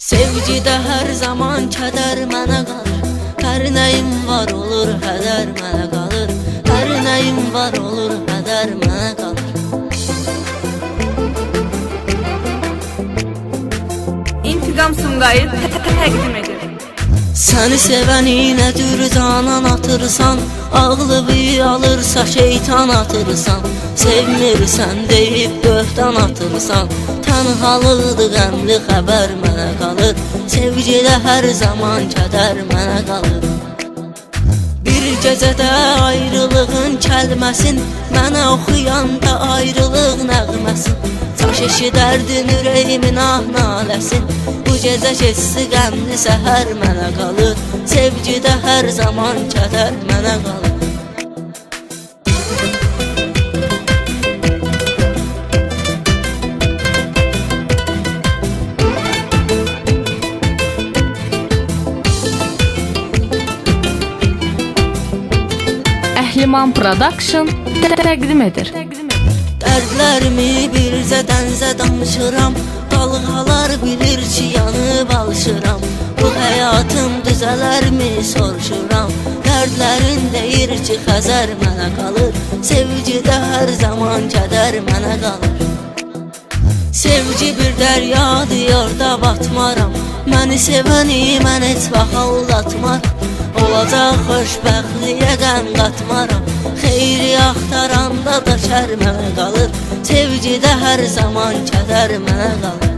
Sevgidə hər zaman kədər mənə qalır. Hər nəyim var olur hədər mənə qalır. Hər nəyim var olur hədər mənə qalır. İntiqam Sumqayıt təqdim edir. Səni sevəni nə cür canan atırsan, ağlığı alırsa şeytan atırsan. Sevmirsən deyib böhtan atırsan, tənhalıqdır qəmli xəbər mənə qalır. Sevgidə hər zaman kədər mənə qalır. Bir gecədə ayrılığın kəlməsin, mənə oxuyanda ayrılıq nəğməsin. Taş eşidərdin ürəyimin ah naləsin. Bu gecə keçsi qəmli səhər mənə qalır. Sevgidə hər zaman kədər mənə qalır. Əhliman Production təqdim edir. Dərdlərimi bircə dənizə danışıram. Dalğalar bilir ki yanıb alışıram. Bu həyatım düzələrmi soruşuram. Dərdlərin deyir ki xəzər mənə qalır. Sevgidə hər zaman kədər mənə qalır. Sevgi bir dəryadır, orada batmaram. Məni sevəni mən heç vaxt aldatmaram. Olacaq xoşbəxtliyə qəm qatmaram. Xeyri axtaranda da şər mənə qalır. Sevgidə hər zaman kədər mənə qalır.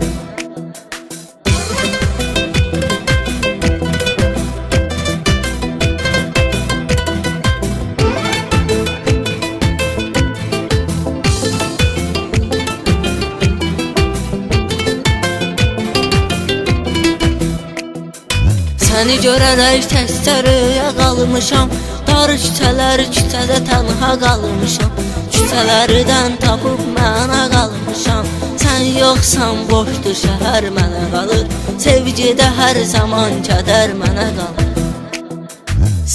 Səni görərək təkcə röya qalmışam. Dar küçədə tənha qalmışam. Küçələrdən tapıb mənə qalmışam. Sən yoxsan boşdur şəhər mənə qalır. Sevgidə hər zaman kədər mənə qalır.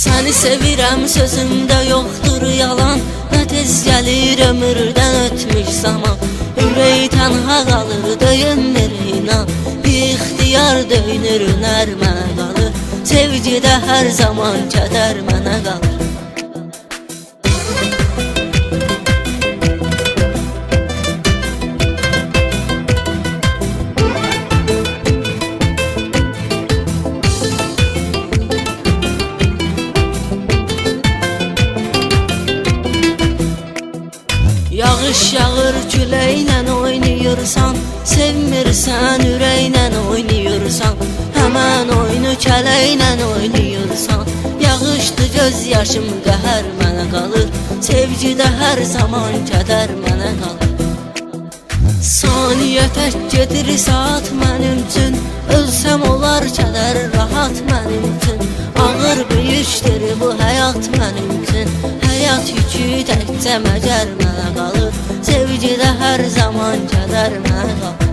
Səni sevirəm sözümdə yoxdur yalan. Nə tez gəlir ömürdən ötmüş zaman. Ürək tənha qalır döyünür inan. Bir ixtiyar döyünür ünər mənə qalır. Sevgidə hər zaman kədər mənə qalır. Yağış yağır küləklə oynayırsan. Sevmirsən ürəklə oynayırsan. Həmən oyunu kələklə oynayırsan. Yağışdı göz yaşım qəhər mənə qalır. Sevgidə hər zaman kədər mənə qalır. Saniyə tək gedir saat mənim üçün. Ölsəm olar kədər rahat mənim üçün. Ağır büyüşdür bu həyat mənim üçün. Həyat yükü təkcə məcər mənə qalır. Sevgidə hər zaman kədər mənə qalır.